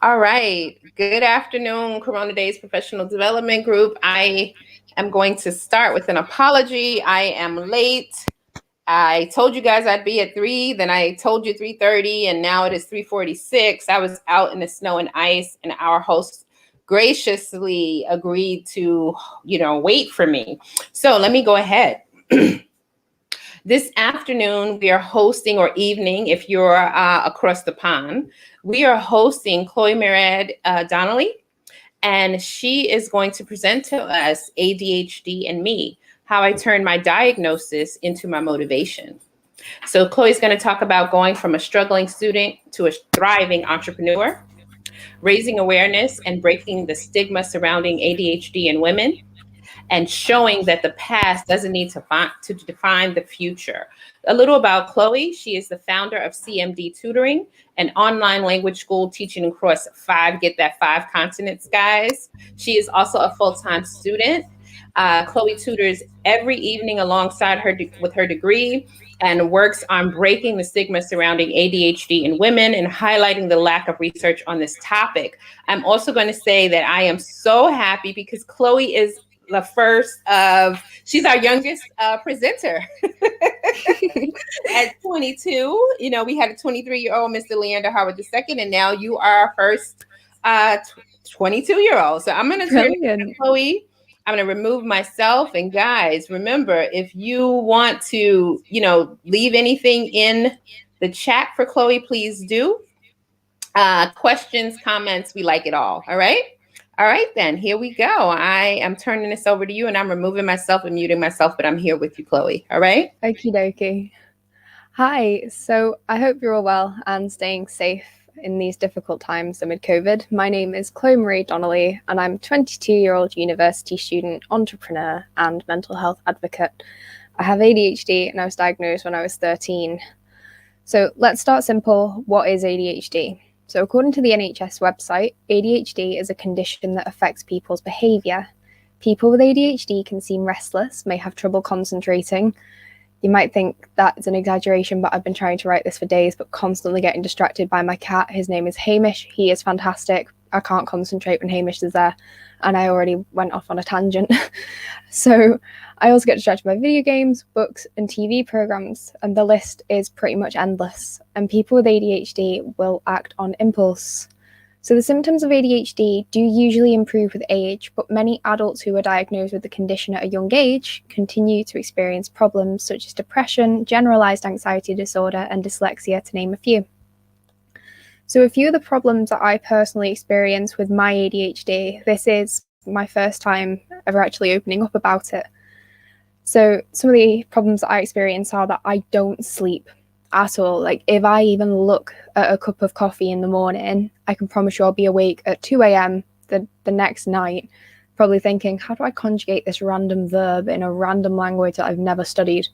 All right. Good afternoon, Corona Days Professional Development Group. I am going to start with an apology. I am late. I told you guys I'd be at 3, then I told you 3:30, and now it is 3:46. I was out in the snow and ice, and our host graciously agreed to, wait for me. So let me go ahead. This afternoon, we are hosting, or evening, if you're across the pond, we are hosting Chloe-Mairead Donnelly, and she is going to present to us ADHD and Me, how I turned my diagnosis into my motivation. So Chloe's going to talk about going from a struggling student to a thriving entrepreneur, raising awareness and breaking the stigma surrounding ADHD in women, and showing that the past doesn't need to define the future. A little about Chloe. She is the founder of CMD Tutoring, an online language school teaching across get that 5 continents, guys. She is also a full-time student. Chloe tutors every evening alongside with her degree and works on breaking the stigma surrounding ADHD in women and highlighting the lack of research on this topic. I'm also going to say that I am so happy because Chloe is the first she's our youngest presenter. At 22, we had a 23-year-old Mr. Leander Howard II, and now you are our first 22-year-old. So I'm going to turn to Chloe. I'm going to remove myself. And guys, remember, if you want to, leave anything in the chat for Chloe, please do. Questions, comments, we like it all. All right. All right, then, here we go. I am turning this over to you, and I'm removing myself and muting myself, but I'm here with you, Chloe. All right? Okie dokie. Hi, so I hope you're all well and staying safe in these difficult times amid COVID. My name is Chloe-Mairead Donnelly, and I'm a 22-year-old university student, entrepreneur, and mental health advocate. I have ADHD, and I was diagnosed when I was 13. So let's start simple. What is ADHD? So according to the NHS website, ADHD is a condition that affects people's behaviour. People with ADHD can seem restless, may have trouble concentrating. You might think that's an exaggeration, but I've been trying to write this for days, but constantly getting distracted by my cat. His name is Hamish. He is fantastic. I can't concentrate when Hamish is there, and I already went off on a tangent. So I also get distracted by video games, books, and TV programs, and the list is pretty much endless. And people with ADHD will act on impulse. So the symptoms of ADHD do usually improve with age, but many adults who are diagnosed with the condition at a young age continue to experience problems such as depression, generalized anxiety disorder, and dyslexia, to name a few. So a few of the problems that I personally experience with my ADHD, this is my first time ever actually opening up about it. So some of the problems that I experience are that I don't sleep at all. Like, if I even look at a cup of coffee in the morning, I can promise you I'll be awake at 2 a.m. the next night, probably thinking, how do I conjugate this random verb in a random language that I've never studied?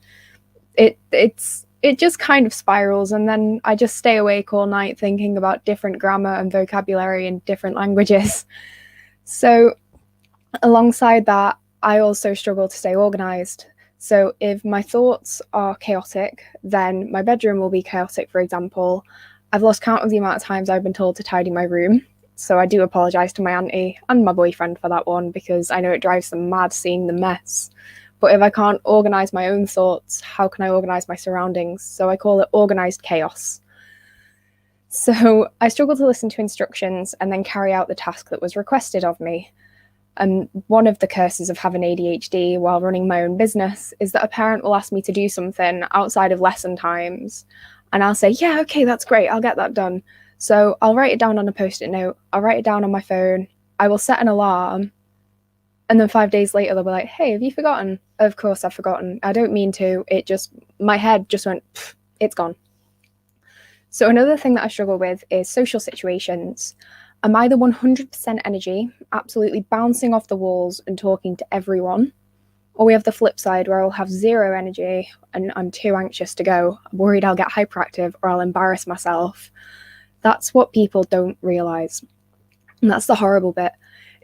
It just kind of spirals, and then I just stay awake all night thinking about different grammar and vocabulary in different languages. So alongside that, I also struggle to stay organized. So if my thoughts are chaotic, then my bedroom will be chaotic, for example. I've lost count of the amount of times I've been told to tidy my room. So I do apologize to my auntie and my boyfriend for that one, because I know it drives them mad seeing the mess. But if I can't organize my own thoughts, how can I organize my surroundings? So I call it organized chaos. So I struggle to listen to instructions and then carry out the task that was requested of me. And one of the curses of having ADHD while running my own business is that a parent will ask me to do something outside of lesson times, and I'll say, yeah, okay, that's great, I'll get that done. So I'll write it down on a Post-it note, I'll write it down on my phone, I will set an alarm, and then 5 days later they'll be like, hey, have you forgotten? Of course I've forgotten. I don't mean to, my head just went, it's gone. So another thing that I struggle with is social situations. I'm either 100% energy, absolutely bouncing off the walls and talking to everyone, or we have the flip side where I'll have zero energy and I'm too anxious to go. I'm worried I'll get hyperactive or I'll embarrass myself. That's what people don't realise. And that's the horrible bit,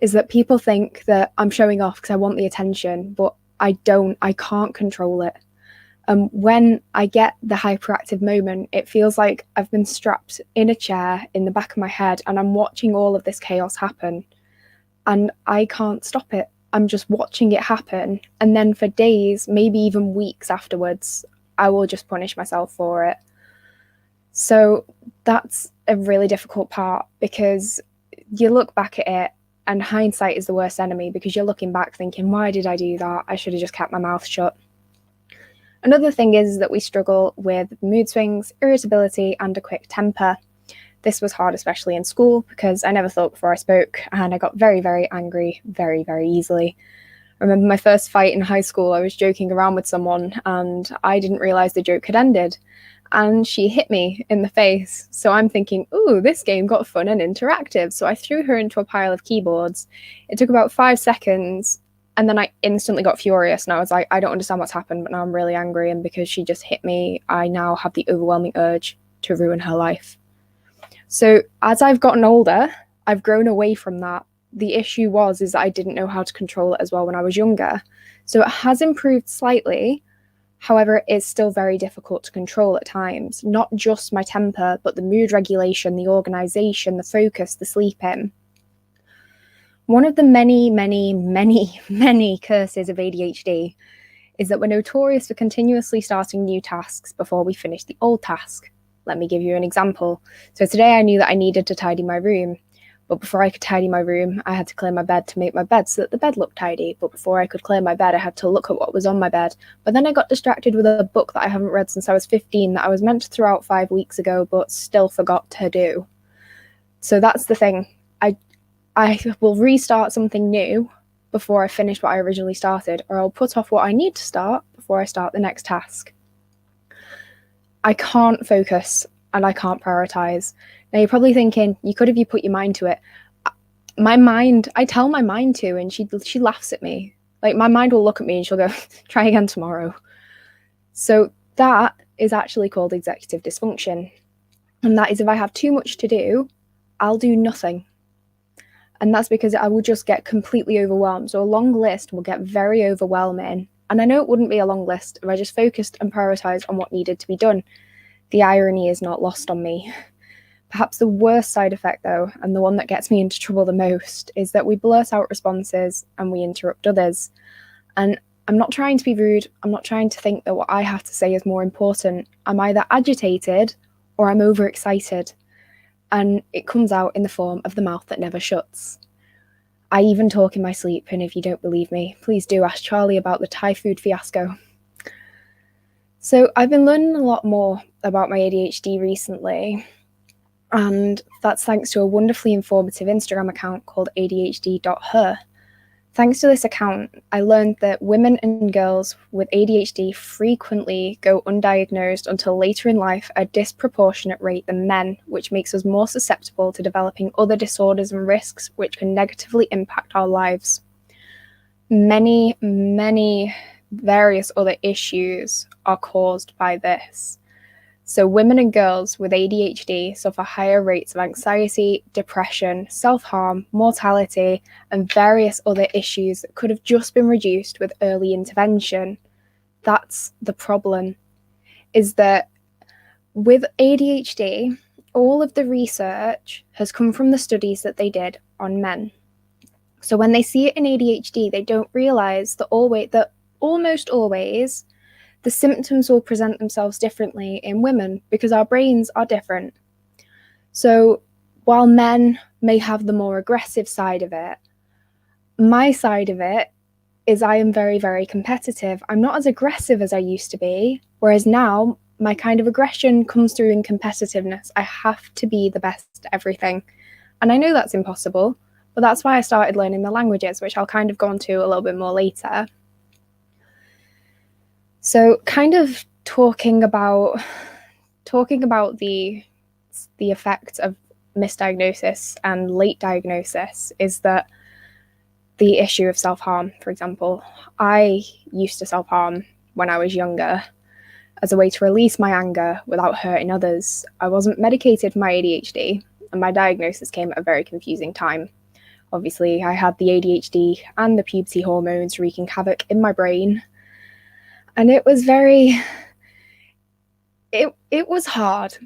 is that people think that I'm showing off because I want the attention, but I don't. I can't control it. When I get the hyperactive moment, it feels like I've been strapped in a chair in the back of my head and I'm watching all of this chaos happen and I can't stop it. I'm just watching it happen. And then for days, maybe even weeks afterwards, I will just punish myself for it. So that's a really difficult part because you look back at it and hindsight is the worst enemy because you're looking back thinking, why did I do that? I should have just kept my mouth shut. Another thing is that we struggle with mood swings, irritability, and a quick temper. This was hard, especially in school, because I never thought before I spoke, and I got very, very angry very, very easily. I remember my first fight in high school, I was joking around with someone, and I didn't realise the joke had ended, and she hit me in the face. So I'm thinking, ooh, this game got fun and interactive. So I threw her into a pile of keyboards. It took about 5 seconds, and then I instantly got furious, and I was like, I don't understand what's happened, but now I'm really angry, and because she just hit me, I now have the overwhelming urge to ruin her life. So as I've gotten older, I've grown away from that. The issue is that I didn't know how to control it as well when I was younger. So it has improved slightly. However, it is still very difficult to control at times, not just my temper, but the mood regulation, the organisation, the focus, the sleeping. One of the many, many, many, many curses of ADHD is that we're notorious for continuously starting new tasks before we finish the old task. Let me give you an example. So today I knew that I needed to tidy my room, but before I could tidy my room, I had to clear my bed to make my bed so that the bed looked tidy. But before I could clear my bed, I had to look at what was on my bed. But then I got distracted with a book that I haven't read since I was 15 that I was meant to throw out 5 weeks ago, but still forgot to do. So that's the thing. I will restart something new before I finish what I originally started, or I'll put off what I need to start before I start the next task. I can't focus and I can't prioritize. Now you're probably thinking, you could if you put your mind to it. My mind, I tell my mind to, and she laughs at me. Like my mind will look at me and she'll go, try again tomorrow. So that is actually called executive dysfunction. And that is if I have too much to do, I'll do nothing. And that's because I will just get completely overwhelmed. So a long list will get very overwhelming. And I know it wouldn't be a long list if I just focused and prioritized on what needed to be done. The irony is not lost on me. Perhaps the worst side effect, though, and the one that gets me into trouble the most, is that we blurt out responses and we interrupt others. And I'm not trying to be rude. I'm not trying to think that what I have to say is more important. I'm either agitated or I'm overexcited. And it comes out in the form of the mouth that never shuts. I even talk in my sleep, and if you don't believe me, please do ask Charlie about the Thai food fiasco. So I've been learning a lot more about my ADHD recently, and that's thanks to a wonderfully informative Instagram account called ADHD.her. Thanks to this account, I learned that women and girls with ADHD frequently go undiagnosed until later in life at a disproportionate rate than men, which makes us more susceptible to developing other disorders and risks which can negatively impact our lives. Many, many various other issues are caused by this. So women and girls with ADHD suffer higher rates of anxiety, depression, self-harm, mortality, and various other issues that could have just been reduced with early intervention. That's the problem, is that with ADHD, all of the research has come from the studies that they did on men. So when they see it in ADHD, they don't realise that almost always the symptoms will present themselves differently in women because our brains are different. So while men may have the more aggressive side of it, my side of it is I am very, very competitive. I'm not as aggressive as I used to be, whereas now my kind of aggression comes through in competitiveness. I have to be the best at everything. And I know that's impossible, but that's why I started learning the languages, which I'll kind of go on to a little bit more later. So kind of talking about the effects of misdiagnosis and late diagnosis is that the issue of self-harm, for example. I used to self-harm when I was younger as a way to release my anger without hurting others. I wasn't medicated for my ADHD, and my diagnosis came at a very confusing time. Obviously, I had the ADHD and the puberty hormones wreaking havoc in my brain. And it was very, it was hard.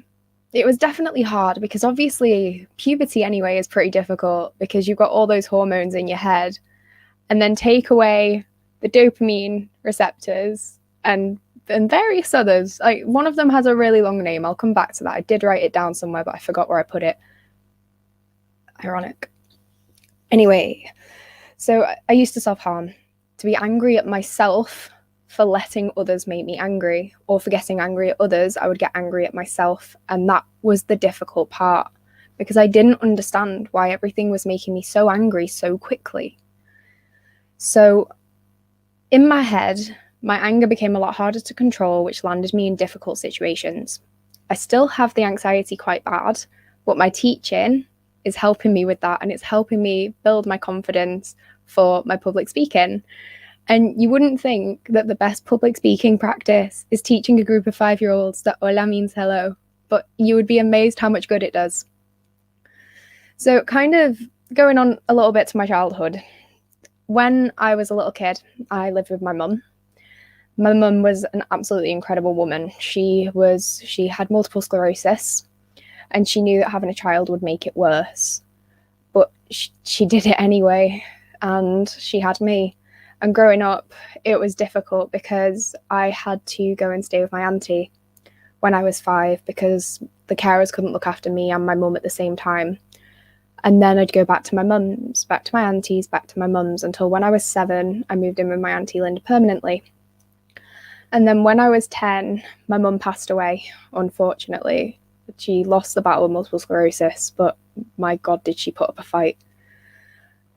It was definitely hard because obviously puberty anyway is pretty difficult because you've got all those hormones in your head, and then take away the dopamine receptors and various others. Like, one of them has a really long name. I'll come back to that. I did write it down somewhere, but I forgot where I put it. Ironic. Anyway, so I used to self-harm, to be angry at myself for letting others make me angry, or for getting angry at others. I would get angry at myself, and that was the difficult part because I didn't understand why everything was making me so angry so quickly. So in my head, my anger became a lot harder to control, which landed me in difficult situations. I still have the anxiety quite bad, but my teaching is helping me with that, and it's helping me build my confidence for my public speaking. And you wouldn't think that the best public speaking practice is teaching a group of 5-year-olds that hola means hello, but you would be amazed how much good it does. So kind of going on a little bit to my childhood. When I was a little kid, I lived with my mum. My mum was an absolutely incredible woman. She had multiple sclerosis, and she knew that having a child would make it worse. But she did it anyway, and she had me. And growing up, it was difficult because I had to go and stay with my auntie when I was 5 because the carers couldn't look after me and my mum at the same time. And then I'd go back to my mum's, back to my auntie's, back to my mum's, until when I was 7, I moved in with my auntie Linda permanently. And then when I was 10, my mum passed away, unfortunately. She lost the battle with multiple sclerosis, but my God, did she put up a fight.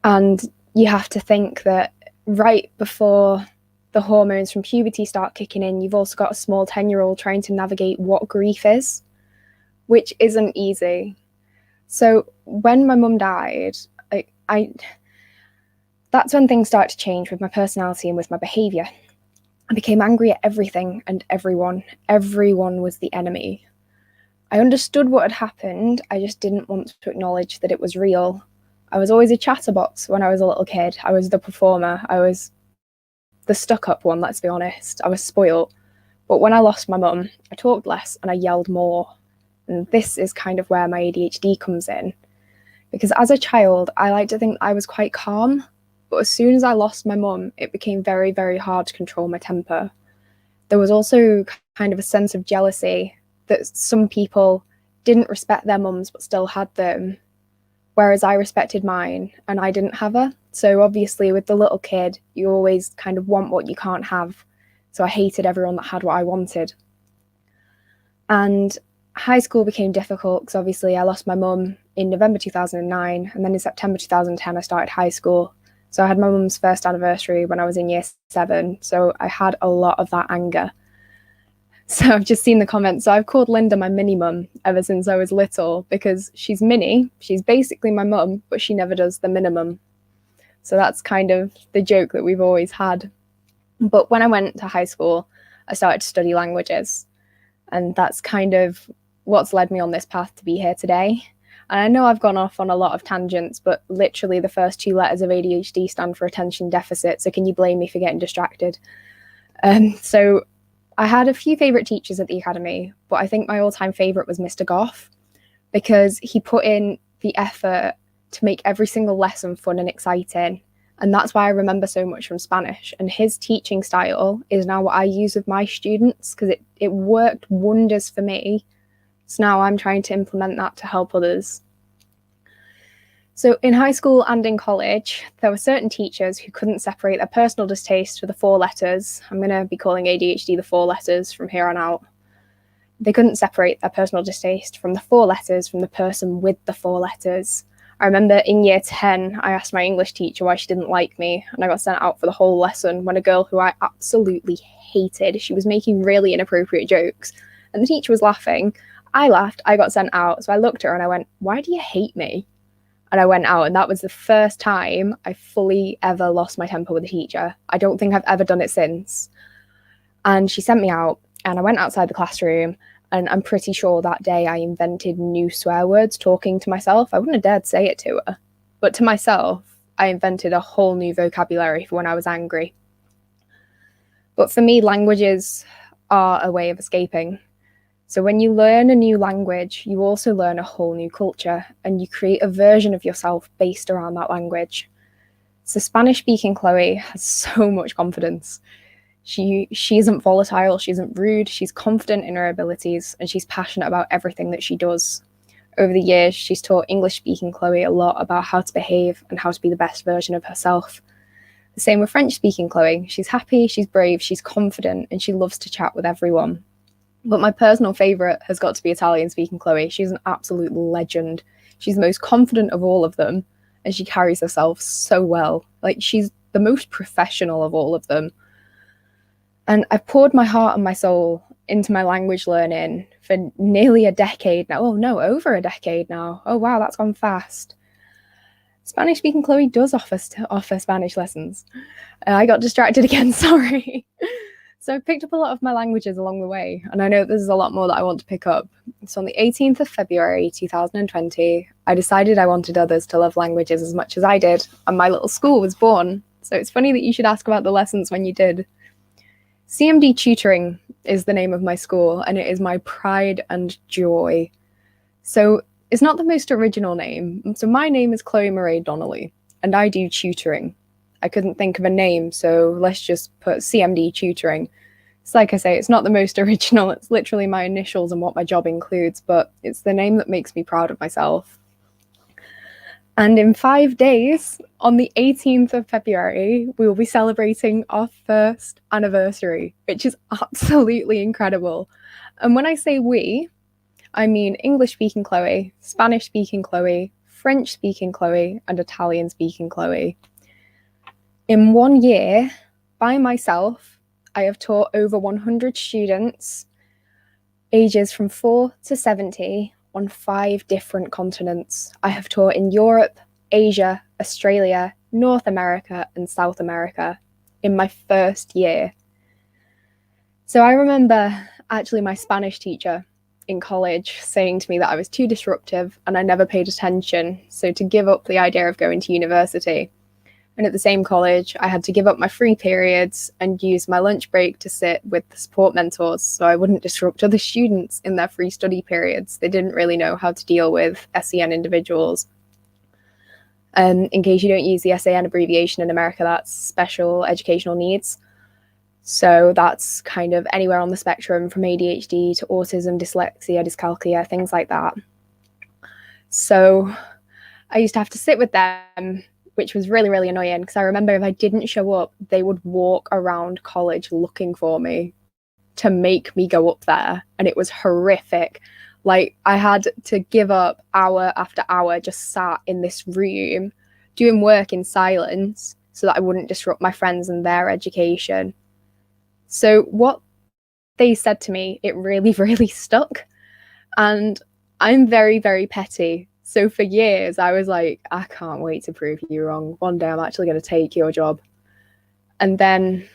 And you have to think that right before the hormones from puberty start kicking in, you've also got a small 10-year-old trying to navigate what grief is, which isn't easy. So when my mum died, that's when things started to change with my personality and with my behaviour. I became angry at everything and everyone. Everyone was the enemy. I understood what had happened. I just didn't want to acknowledge that it was real. I was always a chatterbox when I was a little kid. I was the performer. I was the stuck-up one, let's be honest. I was spoiled. But when I lost my mum, I talked less and I yelled more. And this is kind of where my ADHD comes in. Because as a child, I like to think I was quite calm. But as soon as I lost my mum, it became very, very hard to control my temper. There was also kind of a sense of jealousy that some people didn't respect their mums but still had them, whereas I respected mine and I didn't have her. So obviously with the little kid, you always kind of want what you can't have. So I hated everyone that had what I wanted. And high school became difficult because obviously I lost my mum in November 2009, and then in September 2010 I started high school. So I had my mum's first anniversary when I was in year 7, so I had a lot of that anger. So I've just seen the comments. So I've called Linda my mini mum ever since I was little because she's mini. She's basically my mum, but she never does the minimum. So that's kind of the joke that we've always had. But when I went to high school, I started to study languages. And that's kind of what's led me on this path to be here today. And I know I've gone off on a lot of tangents, but literally the first 2 letters of ADHD stand for attention deficit. So can you blame me for getting distracted? So I had a few favourite teachers at the academy, but I think my all-time favourite was Mr. Goff because he put in the effort to make every single lesson fun and exciting. And that's why I remember so much from Spanish. And his teaching style is now what I use with my students because it worked wonders for me. So now I'm trying to implement that to help others. So in high school and in college, there were certain teachers who couldn't separate their personal distaste for the 4 letters. I'm going to be calling ADHD the 4 letters from here on out. They couldn't separate their personal distaste from the 4 letters from the person with the 4 letters. I remember in year 10, I asked my English teacher why she didn't like me, and I got sent out for the whole lesson when a girl who I absolutely hated, she was making really inappropriate jokes, and the teacher was laughing. I laughed, I got sent out, so I looked at her and I went, "Why do you hate me?" And I went out, and that was the first time I fully ever lost my temper with a teacher. I don't think I've ever done it since. And she sent me out, and I went outside the classroom, and I'm pretty sure that day I invented new swear words talking to myself. I wouldn't have dared say it to her, but to myself, I invented a whole new vocabulary for when I was angry. But for me, languages are a way of escaping. So when you learn a new language, you also learn a whole new culture, and you create a version of yourself based around that language. So Spanish-speaking Chloe has so much confidence. She isn't volatile, she isn't rude, she's confident in her abilities, and she's passionate about everything that she does. Over the years, she's taught English-speaking Chloe a lot about how to behave and how to be the best version of herself. The same with French-speaking Chloe. She's happy, she's brave, she's confident, and she loves to chat with everyone. But my personal favourite has got to be Italian-speaking Chloe. She's an absolute legend. She's the most confident of all of them, and she carries herself so well. Like, she's the most professional of all of them. And I've poured my heart and my soul into my language learning for nearly a decade now. Oh no, over a decade now. Oh wow, that's gone fast. Spanish-speaking Chloe does offer Spanish lessons. I got distracted again, sorry. So I've picked up a lot of my languages along the way, and I know there's a lot more that I want to pick up. So on the 18th of February 2020, I decided I wanted others to love languages as much as I did, and my little school was born. So it's funny that you should ask about the lessons when you did. CMD Tutoring is the name of my school, and it is my pride and joy. So it's not the most original name. So my name is Chloe-Mairead Donnelly, and I do tutoring. I couldn't think of a name, so let's just put CMD Tutoring. It's like I say, it's not the most original. It's literally my initials and what my job includes, but it's the name that makes me proud of myself. And in 5 days, on the 18th of February, we will be celebrating our first anniversary, which is absolutely incredible. And when I say we, I mean English-speaking Chloe, Spanish-speaking Chloe, French-speaking Chloe, and Italian-speaking Chloe. In 1 year, by myself, I have taught over 100 students, ages from 4 to 70, on 5 different continents. I have taught in Europe, Asia, Australia, North America, and South America in my first year. So I remember actually my Spanish teacher in college saying to me that I was too disruptive and I never paid attention, so to give up the idea of going to university. And at the same college, I had to give up my free periods and use my lunch break to sit with the support mentors so I wouldn't disrupt other students in their free study periods. They didn't really know how to deal with SEN individuals. In case you don't use the SEN abbreviation in America, that's special educational needs. So that's kind of anywhere on the spectrum from ADHD to autism, dyslexia, dyscalculia, things like that. So I used to have to sit with them, which was really, really annoying because I remember if I didn't show up, they would walk around college looking for me to make me go up there. And it was horrific. Like, I had to give up hour after hour just sat in this room doing work in silence so that I wouldn't disrupt my friends and their education. So what they said to me, it really, really stuck. And I'm very, very petty. So for years, I was like, I can't wait to prove you wrong. One day I'm actually going to take your job. And then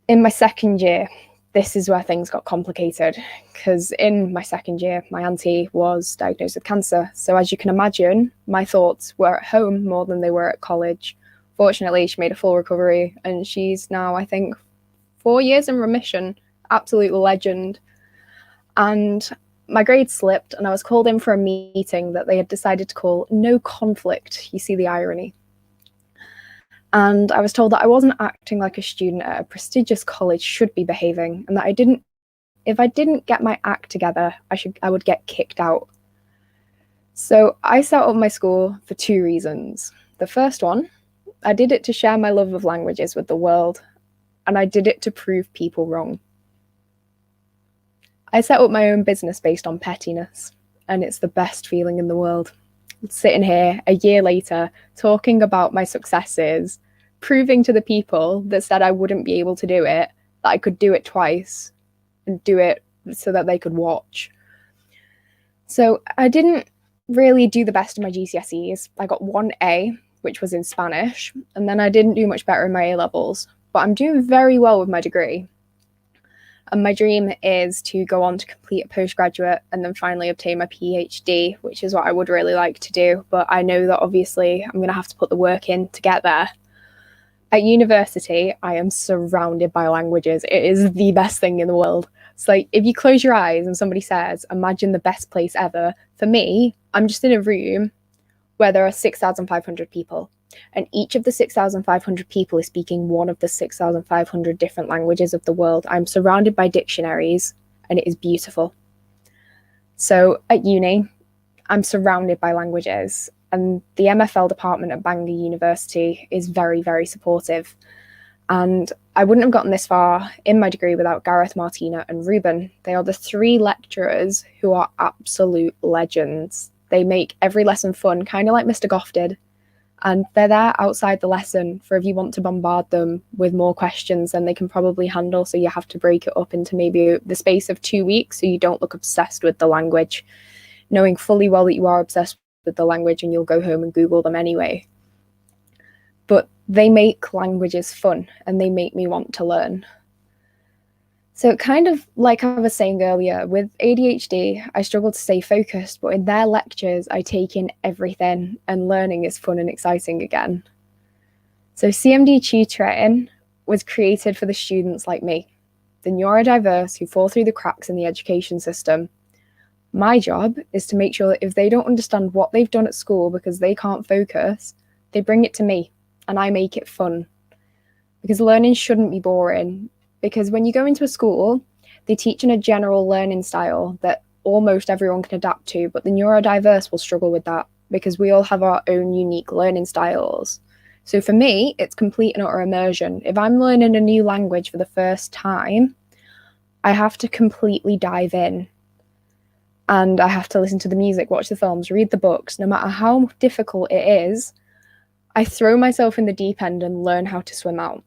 in my second year, this is where things got complicated, because in my second year, my auntie was diagnosed with cancer. So as you can imagine, my thoughts were at home more than they were at college. Fortunately, she made a full recovery and she's now, I think, 4 years in remission. Absolute legend. And my grades slipped and I was called in for a meeting that they had decided to call no conflict. You see the irony. And I was told that I wasn't acting like a student at a prestigious college should be behaving, and that if I didn't get my act together, I would get kicked out. So I set up my school for 2 reasons. The first one, I did it to share my love of languages with the world, and I did it to prove people wrong. I set up my own business based on pettiness, and it's the best feeling in the world. Sitting here a year later, talking about my successes, proving to the people that said I wouldn't be able to do it, that I could do it twice and do it so that they could watch. So I didn't really do the best in my GCSEs. I got 1 A, which was in Spanish, and then I didn't do much better in my A-levels, but I'm doing very well with my degree. And my dream is to go on to complete a postgraduate and then finally obtain my PhD, which is what I would really like to do. But I know that obviously I'm going to have to put the work in to get there. At university, I am surrounded by languages. It is the best thing in the world. It's like if you close your eyes and somebody says, imagine the best place ever, for me, I'm just in a room where there are 6,500 people. And each of the 6,500 people is speaking one of the 6,500 different languages of the world. I'm surrounded by dictionaries, and it is beautiful. So at uni, I'm surrounded by languages, and the MFL department at Bangor University is very, very supportive. And I wouldn't have gotten this far in my degree without Gareth, Martina, and Ruben. They are the 3 lecturers who are absolute legends. They make every lesson fun, kind of like Mr. Goff did. And they're there outside the lesson for if you want to bombard them with more questions than they can probably handle. So you have to break it up into maybe the space of 2 weeks so you don't look obsessed with the language, knowing fully well that you are obsessed with the language and you'll go home and Google them anyway. But they make languages fun and they make me want to learn. So kind of like I was saying earlier, with ADHD, I struggle to stay focused, but in their lectures, I take in everything and learning is fun and exciting again. So CMD Tutoring was created for the students like me, the neurodiverse who fall through the cracks in the education system. My job is to make sure that if they don't understand what they've done at school because they can't focus, they bring it to me and I make it fun. Because learning shouldn't be boring. Because when you go into a school, they teach in a general learning style that almost everyone can adapt to, but the neurodiverse will struggle with that because we all have our own unique learning styles. So for me, it's complete and utter immersion. If I'm learning a new language for the first time, I have to completely dive in. And I have to listen to the music, watch the films, read the books. No matter how difficult it is, I throw myself in the deep end and learn how to swim out.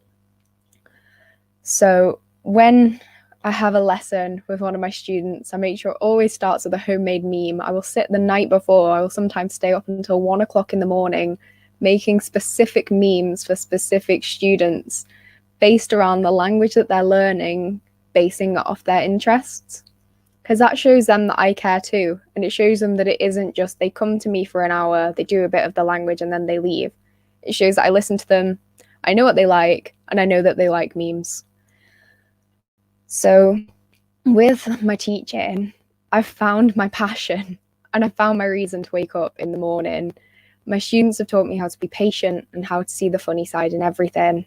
So when I have a lesson with one of my students, I make sure it always starts with a homemade meme. I will sit the night before. I will sometimes stay up until 1 o'clock in the morning making specific memes for specific students based around the language that they're learning, basing it off their interests. Because that shows them that I care too. And it shows them that it isn't just they come to me for an hour, they do a bit of the language and then they leave. It shows that I listen to them, I know what they like, and I know that they like memes. So with my teaching, I've found my passion and I found my reason to wake up in the morning. My students have taught me how to be patient and how to see the funny side in everything.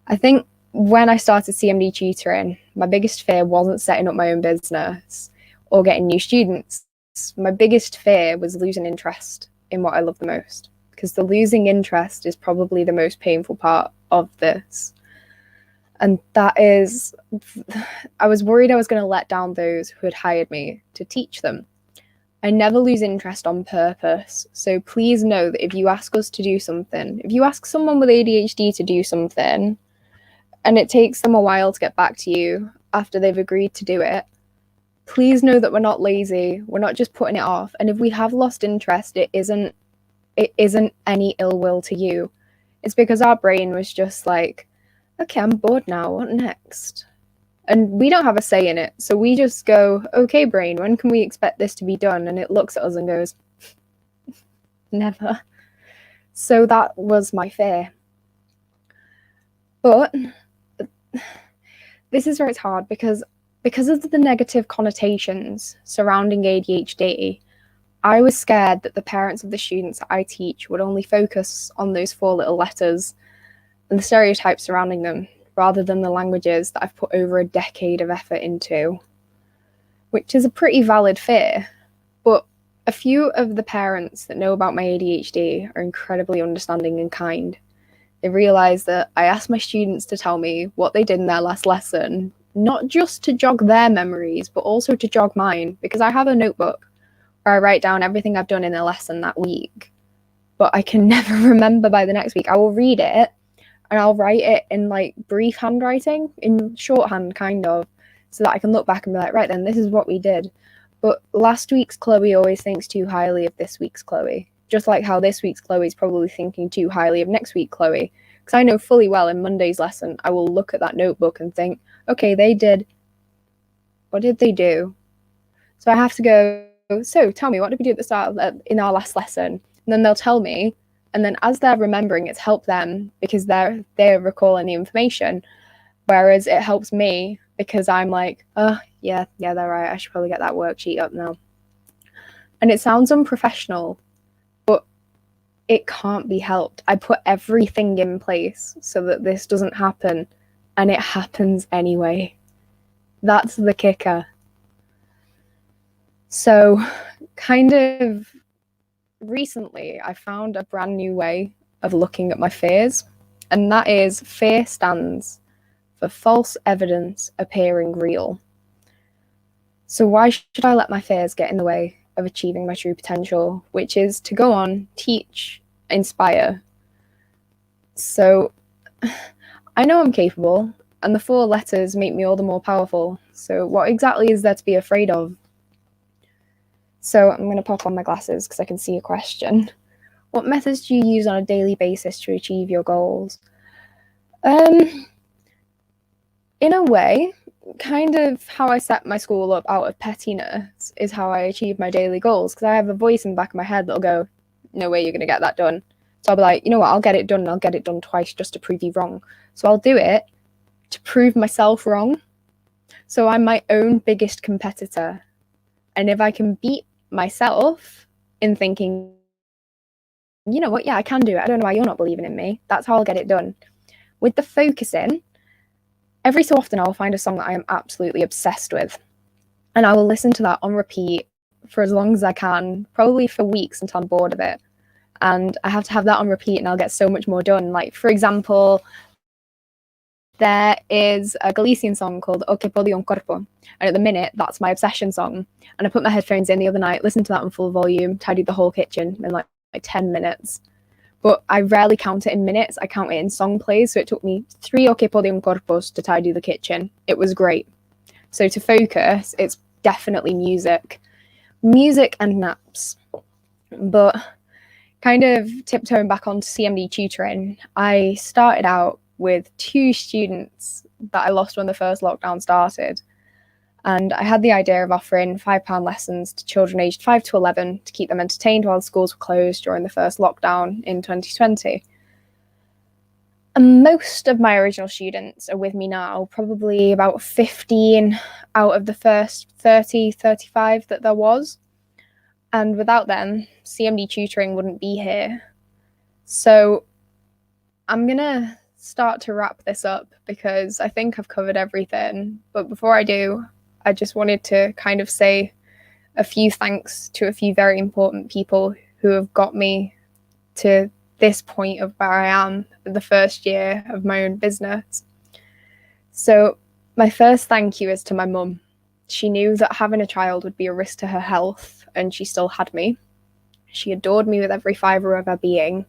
I think when I started CMD Tutoring, my biggest fear wasn't setting up my own business or getting new students. My biggest fear was losing interest in what I love the most, because the losing interest is probably the most painful part of this. And that is, I was worried I was going to let down those who had hired me to teach them. I never lose interest on purpose. So please know that if you ask us to do something, if you ask someone with ADHD to do something, and it takes them a while to get back to you after they've agreed to do it, please know that we're not lazy. We're not just putting it off. And if we have lost interest, it isn't any ill will to you. It's because our brain was just like, okay, I'm bored now, what next? And we don't have a say in it. So we just go, okay, brain, when can we expect this to be done? And it looks at us and goes, never. So that was my fear. But this is where it's hard because of the negative connotations surrounding ADHD, I was scared that the parents of the students that I teach would only focus on those 4 little letters and the stereotypes surrounding them, rather than the languages that I've put over a decade of effort into, which is a pretty valid fear. But a few of the parents that know about my ADHD are incredibly understanding and kind. They realise that I asked my students to tell me what they did in their last lesson, not just to jog their memories, but also to jog mine, because I have a notebook where I write down everything I've done in a lesson that week, but I can never remember by the next week. I will read it, and I'll write it in like brief handwriting, in shorthand kind of, so that I can look back and be like, right then, this is what we did. But last week's Chloe always thinks too highly of this week's Chloe, just like how this week's Chloe is probably thinking too highly of next week's Chloe. Because I know fully well in Monday's lesson, I will look at that notebook and think, okay, what did they do? So I have to go, so tell me, what did we do at the start in our last lesson? And then they'll tell me. And then as they're remembering, it's helped them because they're recalling the information. Whereas it helps me because I'm like, Yeah, they're right. I should probably get that worksheet up now. And it sounds unprofessional, but it can't be helped. I put everything in place so that this doesn't happen, and it happens anyway. That's the kicker. So, kind of recently, I found a brand new way of looking at my fears, and that is fear stands for false evidence appearing real. So why should I let my fears get in the way of achieving my true potential, which is to go on, teach, inspire? So I know I'm capable, and the 4 letters make me all the more powerful. So what exactly is there to be afraid of? So I'm going to pop on my glasses because I can see a question. What methods do you use on a daily basis to achieve your goals? In a way, kind of how I set my school up out of pettiness is how I achieve my daily goals, because I have a voice in the back of my head that'll go, no way you're going to get that done. So I'll be like, you know what, I'll get it done, and I'll get it done twice just to prove you wrong. So I'll do it to prove myself wrong. So I'm my own biggest competitor. And if I can beat myself in thinking, you know what, yeah, I can do it. I don't know why you're not believing in me. That's how I'll get it done. With the focusing, every so often I'll find a song that I am absolutely obsessed with. And I will listen to that on repeat for as long as I can, probably for weeks until I'm bored of it. And I have to have that on repeat and I'll get so much more done. Like, for example, there is a Galician song called O Que Podi Un Corpo. And at the minute, that's my obsession song. And I put my headphones in the other night, listened to that on full volume, tidied the whole kitchen in like 10 minutes. But I rarely count it in minutes. I count it in song plays. So it took me 3 O Que Podi Un Corpos to tidy the kitchen. It was great. So to focus, it's definitely music. Music and naps. But kind of tiptoeing back onto CMD tutoring, I started out with 2 students that I lost when the first lockdown started. And I had the idea of offering £5 lessons to children aged 5 to 11 to keep them entertained while the schools were closed during the first lockdown in 2020. And most of my original students are with me now, probably about 15 out of the first 30, 35 that there was. And without them, CMD tutoring wouldn't be here. So I'm going to start to wrap this up because I think I've covered everything. But before I do, I just wanted to kind of say a few thanks to a few very important people who have got me to this point of where I am in the first year of my own business. So my first thank you is to my mum. She knew that having a child would be a risk to her health, and she still had me. She adored me with every fibre of her being,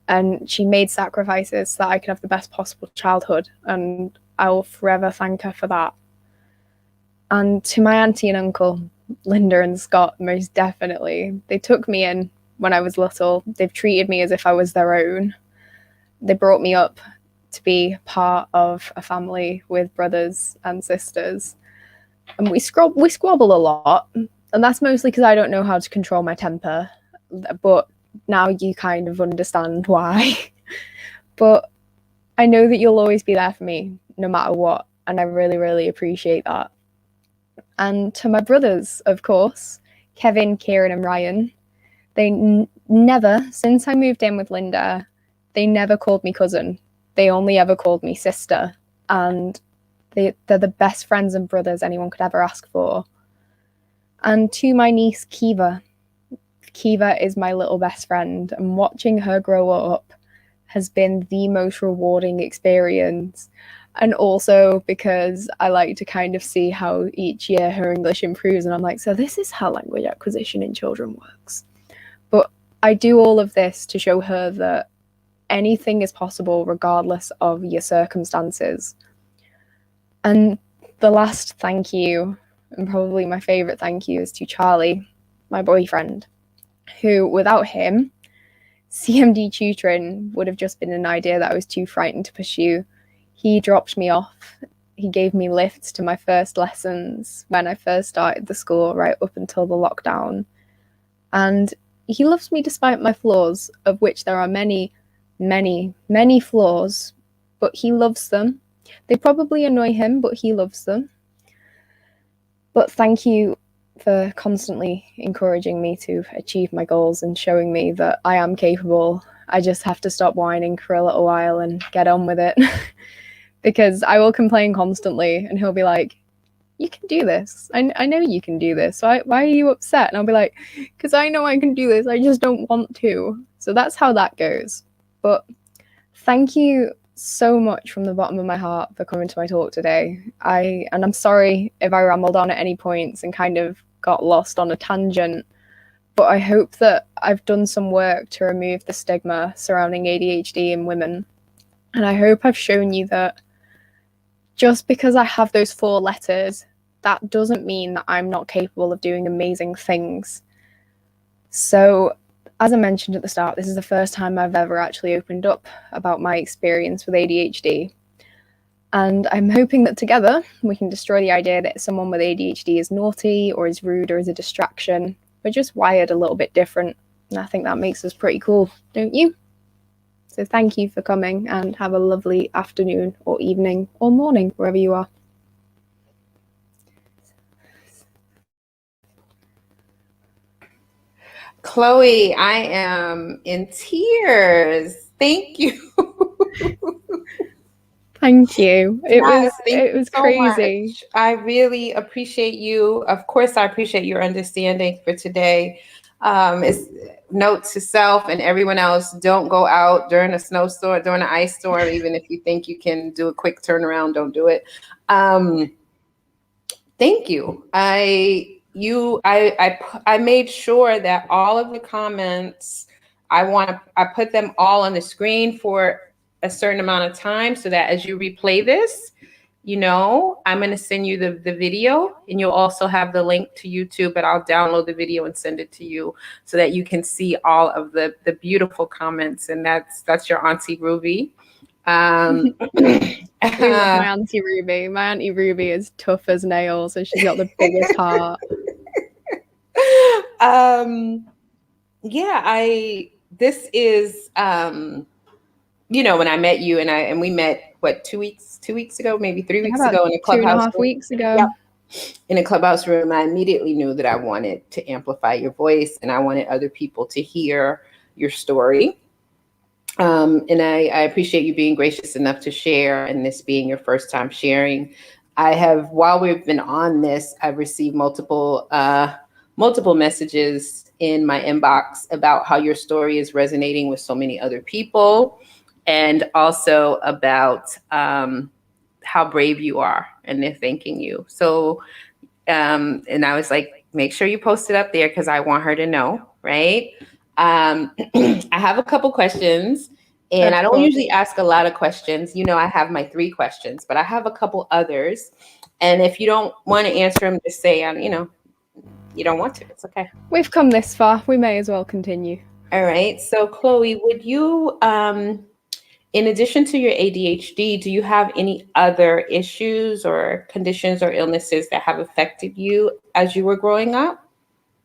and she made sacrifices so that I could have the best possible childhood, and I will forever thank her for that. And to my auntie and uncle, Linda and Scott, most definitely. They took me in when I was little. They've treated me as if I was their own. They brought me up to be part of a family with brothers and sisters. And we squabble a lot. And that's mostly because I don't know how to control my temper. But now you kind of understand why. But I know that you'll always be there for me, no matter what. And I really, really appreciate that. And to my brothers, of course, Kevin, Kieran and Ryan, they never, since I moved in with Linda, they never called me cousin. They only ever called me sister. And they're the best friends and brothers anyone could ever ask for. And to my niece, Kiva. Kiva is my little best friend, and watching her grow up has been the most rewarding experience. And also because I like to kind of see how each year her English improves, and I'm like, so this is how language acquisition in children works. But I do all of this to show her that anything is possible regardless of your circumstances. And the last thank you, and probably my favourite thank you, is to Charlie, my boyfriend, who without him, CMD tutoring would have just been an idea that I was too frightened to pursue. He dropped me off. He gave me lifts to my first lessons when I first started the school, right up until the lockdown. And he loves me despite my flaws, of which there are many, many, many flaws, but he loves them. They probably annoy him, but he loves them. But thank you for constantly encouraging me to achieve my goals and showing me that I am capable. I just have to stop whining for a little while and get on with it. Because I will complain constantly and he'll be like, you can do this. I know you can do this. Why are you upset? And I'll be like, because I know I can do this. I just don't want to. So that's how that goes. But thank you so much from the bottom of my heart for coming to my talk today. I'm sorry if I rambled on at any points and kind of got lost on a tangent, but I hope that I've done some work to remove the stigma surrounding ADHD in women. And I hope I've shown you that just because I have those 4 letters, that doesn't mean that I'm not capable of doing amazing things. So, as I mentioned at the start, this is the first time I've ever actually opened up about my experience with ADHD. And I'm hoping that together we can destroy the idea that someone with ADHD is naughty or is rude or is a distraction. We're just wired a little bit different. And I think that makes us pretty cool, don't you? So thank you for coming and have a lovely afternoon or evening or morning, wherever you are. Chloe, I am in tears. Thank you. Thank you. It was so crazy. Much. I really appreciate you. Of course, I appreciate your understanding for today. It's note to self and everyone else: don't go out during a snowstorm, during an ice storm. Even if you think you can do a quick turnaround, don't do it. Thank you. I made sure that all of the comments I put them all on the screen for a certain amount of time so that as you replay this, I'm going to send you the video and you'll also have the link to YouTube, but I'll download the video and send it to you so that you can see all of the beautiful comments. And that's your Auntie Ruby. My Auntie Ruby. My Auntie Ruby is tough as nails and she's got the biggest heart. This is when I met you and we met 2 weeks ago, maybe 3 weeks ago in a clubhouse 2.5 weeks ago. Yep. In a clubhouse room. I immediately knew that I wanted to amplify your voice and I wanted other people to hear your story. And I appreciate you being gracious enough to share and this being your first time sharing. While we've been on this, I've received multiple messages in my inbox about how your story is resonating with so many other people, and also about how brave you are, and they're thanking you. So, and I was like, make sure you post it up there because I want her to know, right? I have a couple questions, and I don't usually ask a lot of questions. I have my 3 questions, but I have a couple others. And if you don't want to answer them, just say, you don't want to. It's okay. We've come this far. We may as well continue. All right. So, Chloe, would you, in addition to your ADHD, do you have any other issues or conditions or illnesses that have affected you as you were growing up?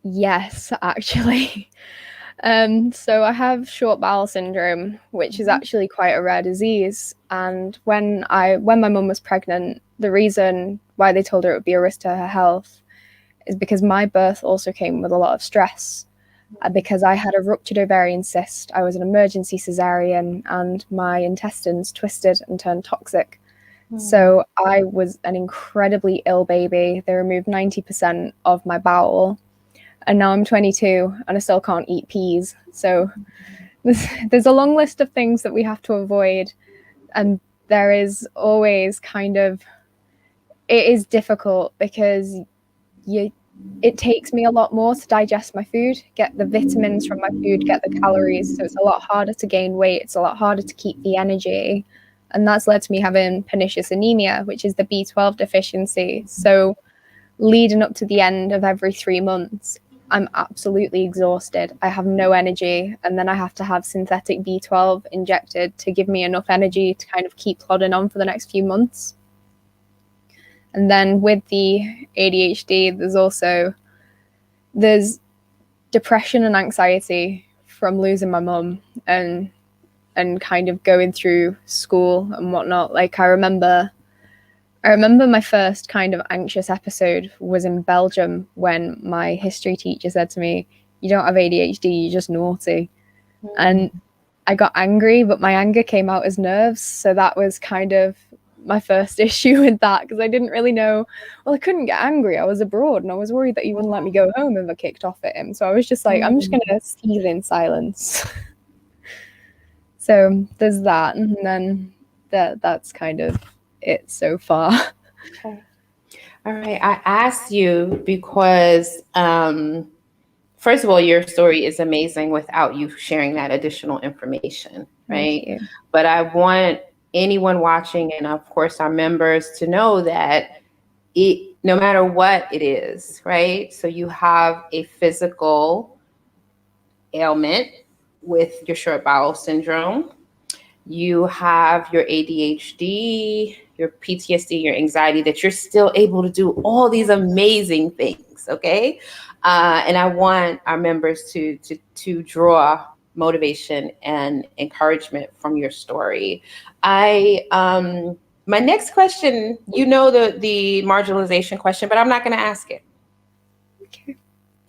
Yes, actually. So I have short bowel syndrome, which is actually quite a rare disease. And when my mum was pregnant, the reason why they told her it would be a risk to her health is because my birth also came with a lot of stress. Because I had a ruptured ovarian cyst, I was an emergency cesarean, and my intestines twisted and turned toxic. So I was an incredibly ill baby. They removed 90% of my bowel. And now I'm 22 and I still can't eat peas. So there's a long list of things that we have to avoid. And there is always it is difficult because it takes me a lot more to digest my food, get the vitamins from my food, get the calories. So it's a lot harder to gain weight. It's a lot harder to keep the energy. And that's led to me having pernicious anemia, which is the B12 deficiency. So leading up to the end of every 3 months, I'm absolutely exhausted. I have no energy. And then I have to have synthetic B12 injected to give me enough energy to kind of keep plodding on for the next few months. And then with the ADHD, there's depression and anxiety from losing my mum and kind of going through school and whatnot. Like I remember I remember my first kind of anxious episode was in Belgium when my history teacher said to me, "You don't have ADHD, you're just naughty." And I got angry, but my anger came out as nerves. So that was kind of my first issue with that, because I didn't really know. Well, I couldn't get angry. I was abroad and I was worried that he wouldn't let me go home if I kicked off at him. So I was just like, I'm just going to seethe in silence. So there's that. And then that's kind of it so far. Okay. All right. I asked you because, first of all, your story is amazing without you sharing that additional information, right? But I want anyone watching, and of course our members, to know that no matter what it is, right? So you have a physical ailment with your short bowel syndrome. You have your ADHD, your PTSD, your anxiety, that you're still able to do all these amazing things, okay? And I want our members to draw motivation and encouragement from your story. My next question, the marginalization question, but I'm not going to ask it. Okay.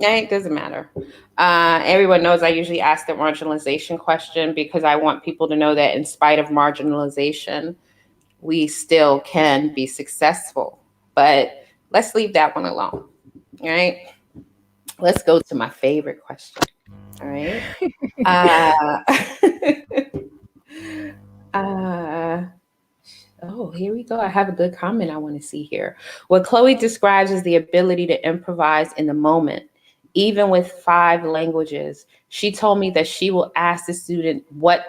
It doesn't matter. Everyone knows I usually ask the marginalization question because I want people to know that in spite of marginalization, we still can be successful. But let's leave that one alone. All right. Let's go to my favorite question. All right. Oh, here we go. I have a good comment I want to see here. What Chloe describes as the ability to improvise in the moment, even with 5 languages. She told me that she will ask the student what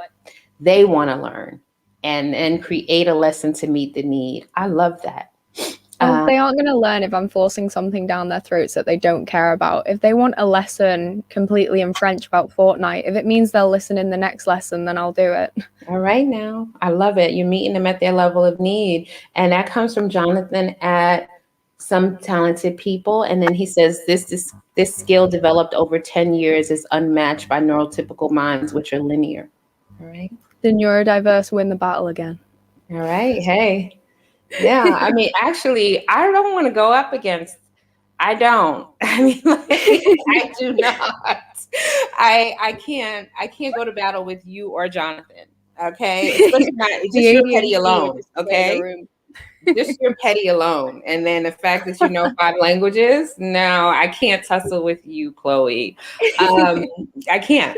they want to learn and create a lesson to meet the need. I love that. They aren't going to learn if I'm forcing something down their throats that they don't care about. If they want a lesson completely in French about Fortnite, if it means they'll listen in the next lesson, then I'll do it. All right, now. I love it. You're meeting them at their level of need. And that comes from Jonathan at Some Talented People. And then he says, this skill developed over 10 years is unmatched by neurotypical minds, which are linear. All right. The neurodiverse win the battle again. All right. Hey. Yeah. I mean, actually, I don't want to go up against. I don't. I mean, I do not. I can't go to battle with you or Jonathan. Okay. Especially not, just your petty alone. Okay. Just your petty alone. And then the fact that you know 5 languages. No, I can't tussle with you, Chloe. I can't.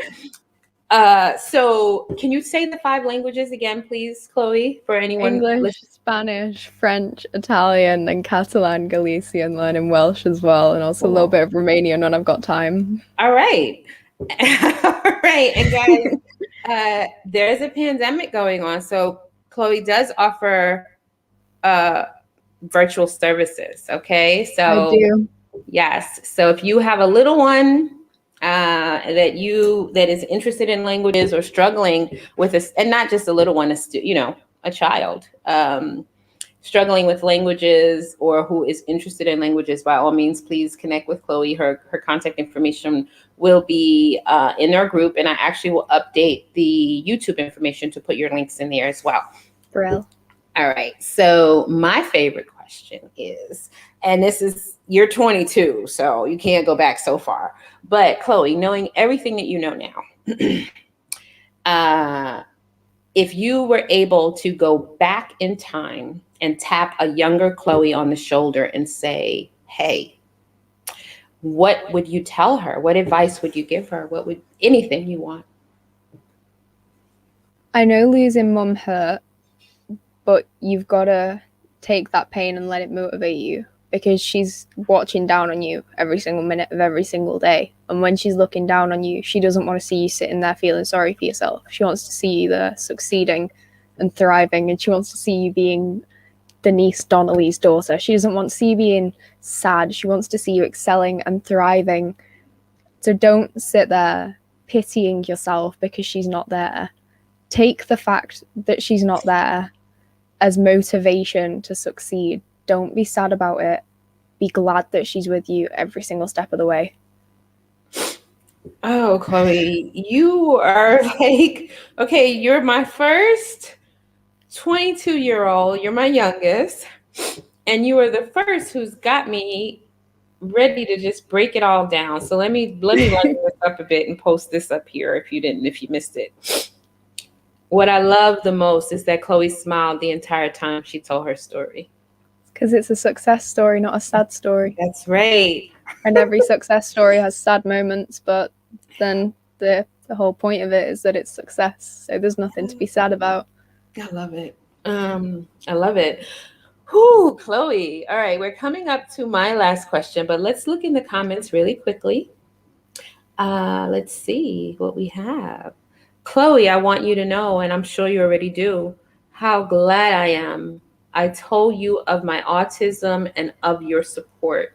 So can you say the 5 languages again, please, Chloe, for anyone? English, Spanish, French, Italian, and Catalan, Galician, learning Welsh as well, and also a little bit of Romanian when I've got time. All right. All right. And guys, there's a pandemic going on. So Chloe does offer virtual services. Okay. So I do. Yes. So if you have a little one that is interested in languages or struggling with this, and not just a little one, a child struggling with languages or who is interested in languages, by all means, please connect with Chloe. Her contact information will be in our group, and I actually will update the YouTube information to put your links in there as well. Brill. All right. So my favorite question is, and this is, you're 22, so you can't go back so far. But Chloe, knowing everything that you know now, if you were able to go back in time and tap a younger Chloe on the shoulder and say, hey, what would you tell her? What advice would you give her? Anything you want? I know losing mum hurt, but you've got to take that pain and let it motivate you, because she's watching down on you every single minute of every single day. And when she's looking down on you, she doesn't want to see you sitting there feeling sorry for yourself. She wants to see you there succeeding and thriving, and she wants to see you being Denise Donnelly's daughter. She doesn't want to see you being sad. She wants to see you excelling and thriving. So don't sit there pitying yourself because she's not there. Take the fact that she's not there as motivation to succeed. Don't be sad about it. Be glad that she's with you every single step of the way. Oh, Chloe, you are like, okay, you're my first 22-year-old. You're my youngest. And you are the first who's got me ready to just break it all down. So let me lighten this up a bit and post this up here if you missed it. What I love the most is that Chloe smiled the entire time she told her story. Because it's a success story, not a sad story. That's right. And every success story has sad moments, but then the whole point of it is that it's success. So there's nothing to be sad about. I love it. I love it. Whew, Chloe. All right, we're coming up to my last question, but let's look in the comments really quickly. Let's see what we have. Chloe, I want you to know, and I'm sure you already do, how glad I am I told you of my autism and of your support.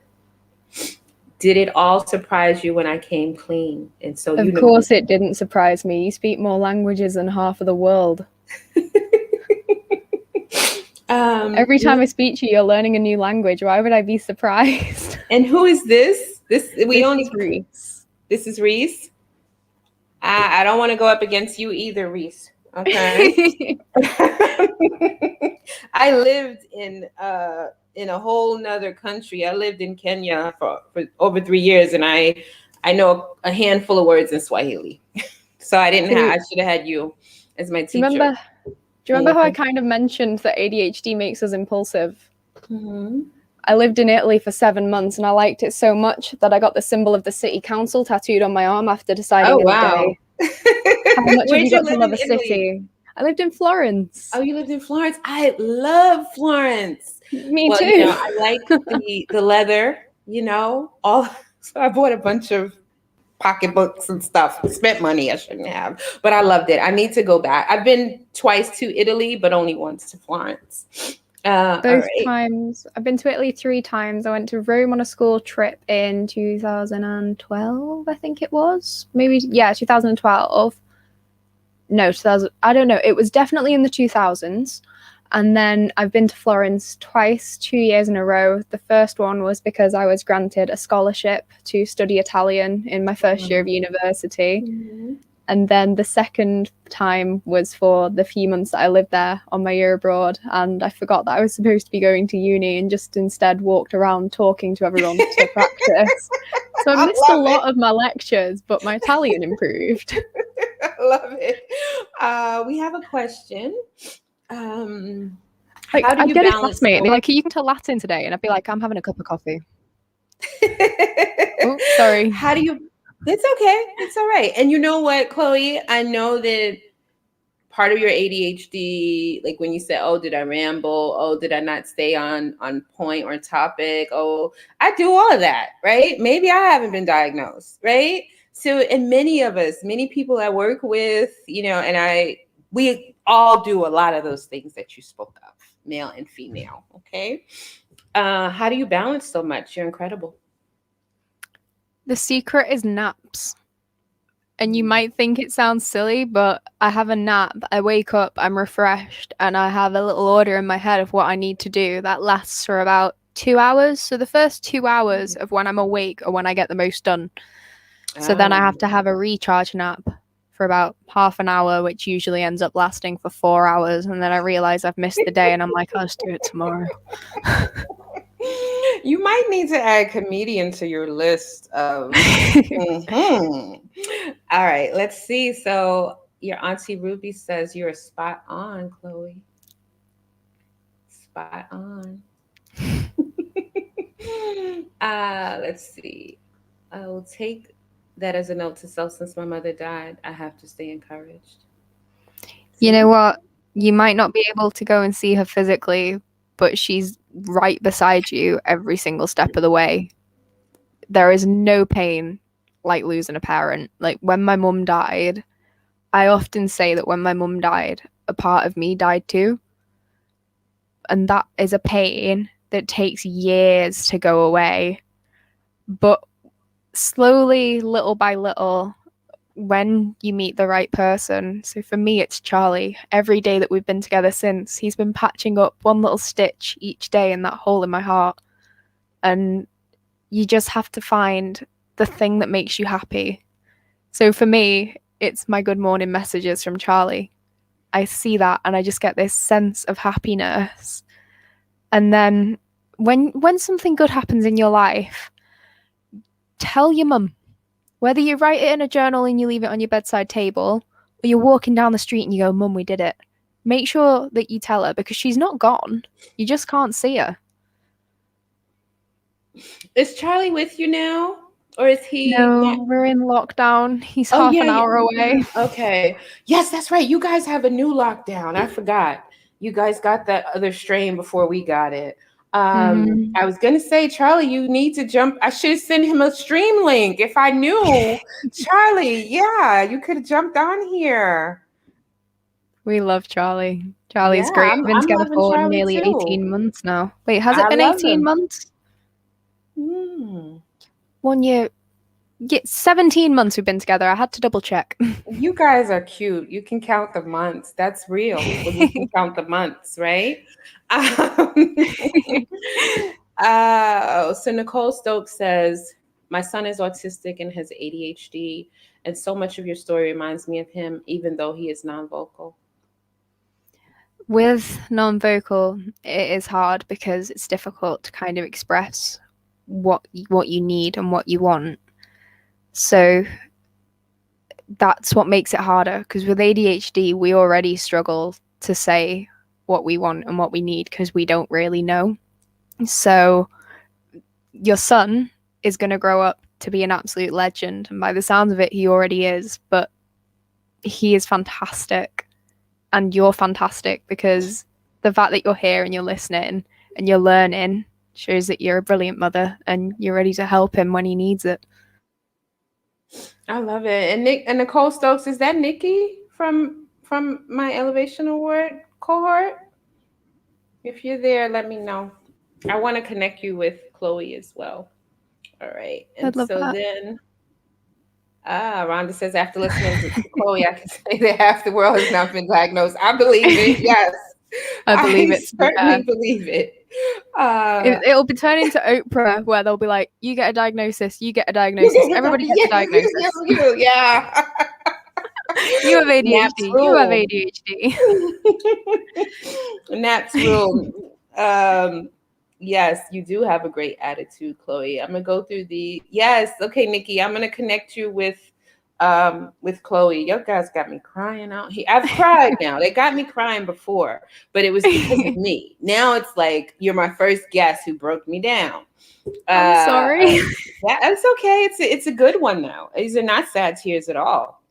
Did it all surprise you when I came clean? And so Of course it didn't surprise me. You speak more languages than half of the world. Every time I speak to you, you're learning a new language. Why would I be surprised? And who is this? This is Reese. This is Reese. I don't want to go up against you either, Reese. Okay. I lived in a whole nother country. I lived in Kenya for over 3 years, and I know a handful of words in Swahili. So I should have had you as my teacher. Do you remember how I kind of mentioned that ADHD makes us impulsive? Mm-hmm. I lived in Italy for 7 months, and I liked it so much that I got the symbol of the city council tattooed on my arm after deciding in a day. How much have you got to love a city? I lived in Florence. Oh, you lived in Florence? I love Florence. Me too. I like the leather, so I bought a bunch of pocketbooks and stuff. Spent money I shouldn't have, but I loved it. I need to go back. I've been twice to Italy, but only once to Florence. Both times. I've been to Italy 3 times. I went to Rome on a school trip in 2012, I think it was. 2012. No, 2000. I don't know. It was definitely in the 2000s. And then I've been to Florence twice, 2 years in a row. The first one was because I was granted a scholarship to study Italian in my first year of university. Mm-hmm. And then the second time was for the few months that I lived there on my year abroad. And I forgot that I was supposed to be going to uni and just instead walked around talking to everyone to practice. So I missed a lot of my lectures, but my Italian improved. I love it. We have a question. I'd get a classmate and be like, "Are you going to Latin today?" And I'd be like, "I'm having a cup of coffee." Oh, sorry. It's okay. It's all right. And you know what, Chloe? I know that part of your ADHD, like when you said, "Oh, did I ramble? Oh, did I not stay on point or topic? Oh, I do all of that, right? Maybe I haven't been diagnosed, right? So, and many people I work with, and we all do a lot of those things that you spoke of, male and female. Okay. How do you balance so much? You're incredible. The secret is naps. And you might think it sounds silly, but I have a nap. I wake up, I'm refreshed, and I have a little order in my head of what I need to do. That lasts for about 2 hours. So the first 2 hours of when I'm awake are when I get the most done. So then I have to have a recharge nap for about half an hour, which usually ends up lasting for 4 hours. And then I realize I've missed the day and I'm like, I'll just do it tomorrow. You might need to add comedian to your list of. Mm-hmm. All right, let's see. So your auntie Ruby says you're spot on, Chloe. Spot on. Let's see. I will take that as a note to self. Since my mother died, I have to stay encouraged. You know what? You might not be able to go and see her physically, but she's right beside you every single step of the way. There is no pain like losing a parent. Like when my mum died, I often say that when my mum died, a part of me died too. And that is a pain that takes years to go away. But slowly, little by little, when you meet the right person. So for me, it's Charlie. Every day that we've been together since, he's been patching up one little stitch each day in that hole in my heart. And you just have to find the thing that makes you happy. So for me, it's my good morning messages from Charlie. I see that and I just get this sense of happiness. And then when something good happens in your life, tell your mum. Whether you write it in a journal and you leave it on your bedside table, or you're walking down the street and you go, Mum, we did it. Make sure that you tell her, because she's not gone. You just can't see her. Is Charlie with you now? Or is he? No, we're in lockdown. He's half an hour away. Okay. Yes, that's right. You guys have a new lockdown. I forgot. You guys got that other strain before we got it. I was gonna say, Charlie, you need to jump. I should send him a stream link if I knew. Charlie, yeah, you could have jumped on here. We love Charlie. Charlie's great. We've been together for nearly 18 months now. Wait, has it been 18 months? 1 year. Yeah, 17 months we've been together. I had to double check. You guys are cute. You can count the months. That's real. You can count the months, right? So Nicole Stokes says, my son is autistic and has ADHD, and so much of your story reminds me of him, even though he is non-vocal. With non-vocal, it is hard because it's difficult to kind of express what you need and what you want. So that's what makes it harder, because with ADHD, we already struggle to say what we want and what we need because we don't really know. So your son is going to grow up to be an absolute legend. And by the sounds of it, he already is. But he is fantastic. And you're fantastic, because the fact that you're here and you're listening and you're learning shows that you're a brilliant mother and you're ready to help him when he needs it. I love it. And Nicole Stokes, is that Nikki from my Elevation Award cohort? If you're there, let me know. I want to connect you with Chloe as well. All right. And so that. Then Rhonda says, after listening to Chloe, I can say that half the world has not been diagnosed. I believe it. Yes. I believe it. Certainly believe it. It'll be turned into Oprah, where they'll be like, you get a diagnosis, you get a diagnosis, everybody gets a diagnosis. Yeah. You have ADHD. You have ADHD. Naps rule. Yes, you do have a great attitude, Chloe. I'm gonna go through the Okay, Nikki, I'm gonna connect you with Chloe. You guys got me crying out here. I've cried now. They got me crying before, but it was because of me. Now it's like you're my first guest who broke me down. I'm sorry. Yeah, it's okay. It's a good one now. These are not sad tears at all.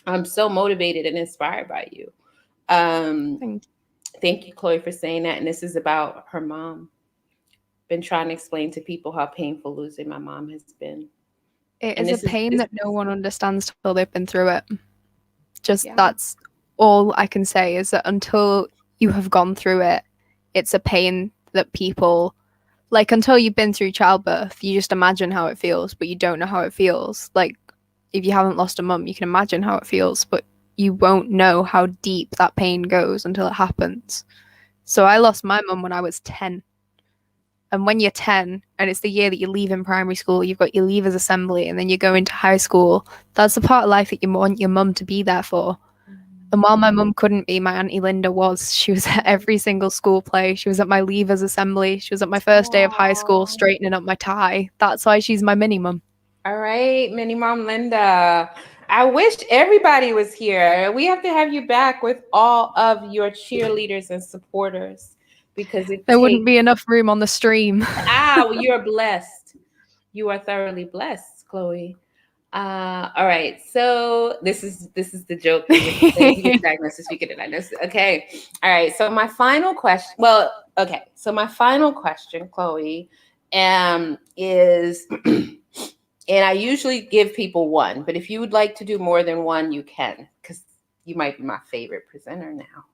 I'm so motivated and inspired by you. Thank you, Chloe, for saying that. And this is about her mom. Been trying to explain to people how painful losing my mom has been. It is a pain that no one understands till they've been through it. That's all I can say, is that until you have gone through it, it's a pain that people, like, until you've been through childbirth, you just imagine how it feels, but you don't know how it feels. Like, if you haven't lost a mum, you can imagine how it feels, but you won't know how deep that pain goes until it happens. So I lost my mum when I was 10. And when you're 10 and it's the year that you leave in primary school, you've got your leavers assembly, and then you go into high school, that's the part of life that you want your mum to be there for. And while my mum couldn't be, my Auntie Linda was. She was at every single school play. She was at my leavers assembly. She was at my first day of high school straightening up my tie. That's why she's my mini mum. All right, mini mom Linda. I wish everybody was here. We have to have you back with all of your cheerleaders and supporters, because there wouldn't be enough room on the stream. Well, you're blessed. You are thoroughly blessed, Chloe. All right. So this is the joke. You get diagnosis, we get a diagnosis. Okay. All right. So my final question. So my final question, Chloe, is, and I usually give people one, but if you would like to do more than one, you can, because you might be my favorite presenter now.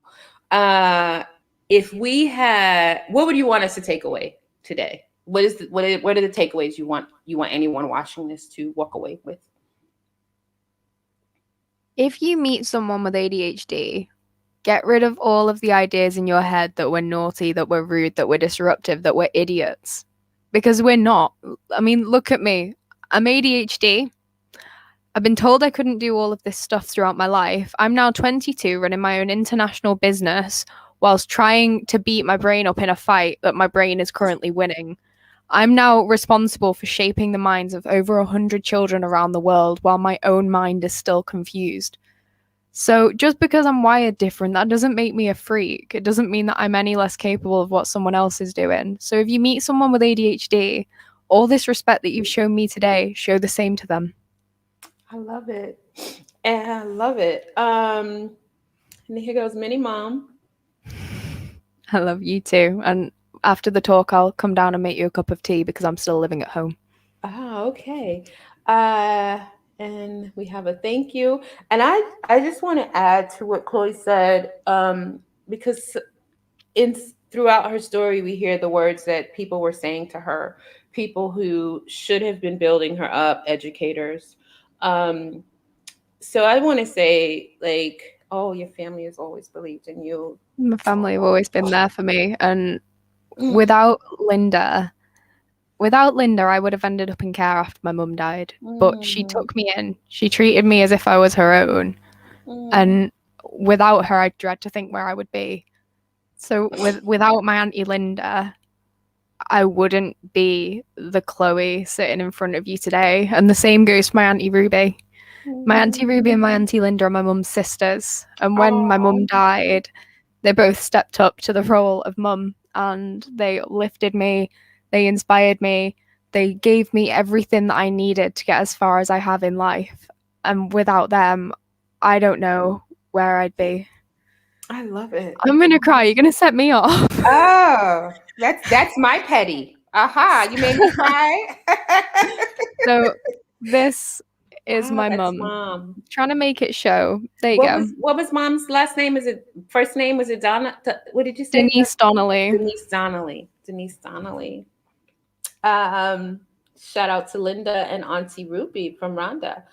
If we had, what would you want us to take away today? What are the takeaways you want anyone watching this to walk away with? If you meet someone with ADHD, get rid of all of the ideas in your head that we're naughty, that we're rude, that we're disruptive, that we're idiots. Because we're not. I mean, look at me. I'm ADHD. I've been told I couldn't do all of this stuff throughout my life. I'm now 22, running my own international business, whilst trying to beat my brain up in a fight that my brain is currently winning. I'm now responsible for shaping the minds of over 100 children around the world while my own mind is still confused. So just because I'm wired different, that doesn't make me a freak. It doesn't mean that I'm any less capable of what someone else is doing. So if you meet someone with ADHD, all this respect that you've shown me today, show the same to them. I love it. And I love it. And here goes Mini Mom. I love you too. And after the talk, I'll come down and make you a cup of tea because I'm still living at home. Oh, okay. And we have a thank you. And I just want to add to what Chloe said, because throughout her story, we hear the words that people were saying to her, people who should have been building her up, educators. So I want to say, like, oh, your family has always believed in you. My family have always been there for me. And without Linda, I would have ended up in care after my mum died. But she took me in. She treated me as if I was her own. And without her, I dread to think where I would be. So without my Auntie Linda, I wouldn't be the Chloe sitting in front of you today. And the same goes for my Auntie Ruby. My Auntie Ruby and my Auntie Linda are my mum's sisters. And when my mum died, they both stepped up to the role of mum, and they lifted me, they inspired me, they gave me everything that I needed to get as far as I have in life. And without them, I don't know where I'd be. I love it. I'm gonna cry. You're gonna set me off. Oh, that's my petty. Aha, you made me cry. So this is my mum. Trying to make it show. There you go. What was mom's last name? First name? Was it Donna? What did you say? Denise Donnelly. Denise Donnelly. Shout out to Linda and Auntie Ruby from Rhonda.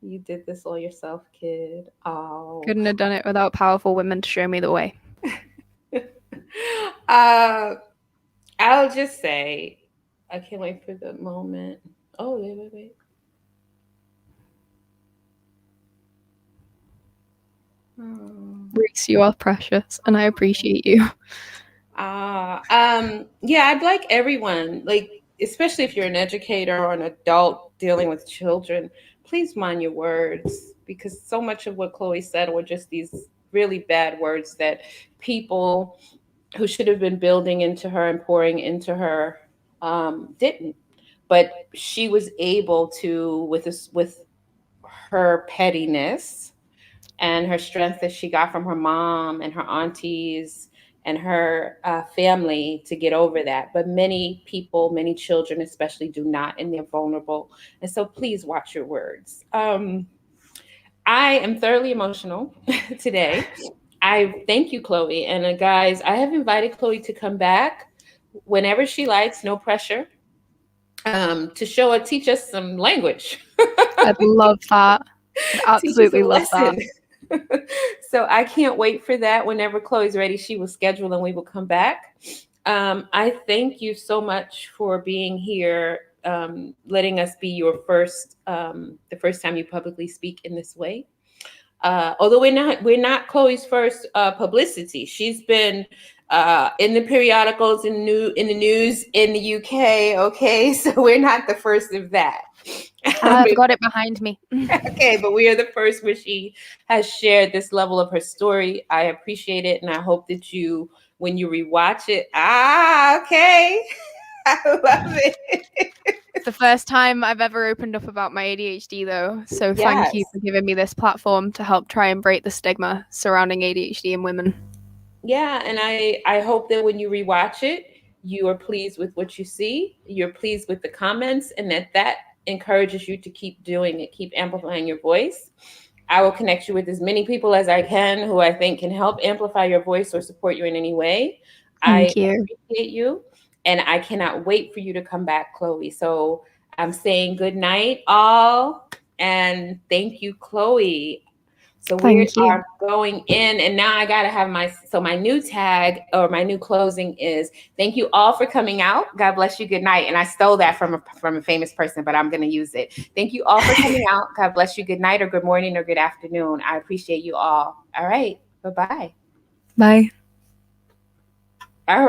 You did this all yourself, kid. Oh, couldn't have done it without powerful women to show me the way. I'll just say, I can't wait for the moment. Oh, wait. Reese, you are precious, and I appreciate you. Yeah, I'd like everyone, like, especially if you're an educator or an adult dealing with children, please mind your words, because so much of what Chloe said were just these really bad words that people who should have been building into her and pouring into her didn't. But she was able to, with her pettiness and her strength that she got from her mom and her aunties and her family, to get over that. But many people, many children especially, do not, and they're vulnerable. And so please watch your words. I am thoroughly emotional today. I thank you, Chloe. And guys, I have invited Chloe to come back whenever she likes, no pressure, to teach us some language. I'd love that. I'd absolutely love that. So I can't wait for that. Whenever Chloe's ready, she will schedule and we will come back. I thank you so much for being here, letting us be your the first time you publicly speak in this way. Although we're not Chloe's first publicity. She's been in the periodicals, in the news in the UK. Okay, so we're not the first of that. I've got it behind me. Okay, but we are the first where she has shared this level of her story. I appreciate it, and I hope that you, when you rewatch it, okay, I love it. It's the first time I've ever opened up about my ADHD, though. So Thank you for giving me this platform to help try and break the stigma surrounding ADHD in women. Yeah, and I hope that when you rewatch it, you are pleased with what you see. You're pleased with the comments, and that encourages you to keep doing it, keep amplifying your voice. I will connect you with as many people as I can who I think can help amplify your voice or support you in any way. Thank you. Appreciate you. And I cannot wait for you to come back, Chloe. So I'm saying good night, all. And thank you, Chloe. So we are going in, and now I got to have my new tag, or my new closing is, thank you all for coming out. God bless you. Good night. And I stole that from a famous person, but I'm going to use it. Thank you all for coming out. God bless you. Good night, or good morning, or good afternoon. I appreciate you all. All right. Bye-bye. Bye. All right.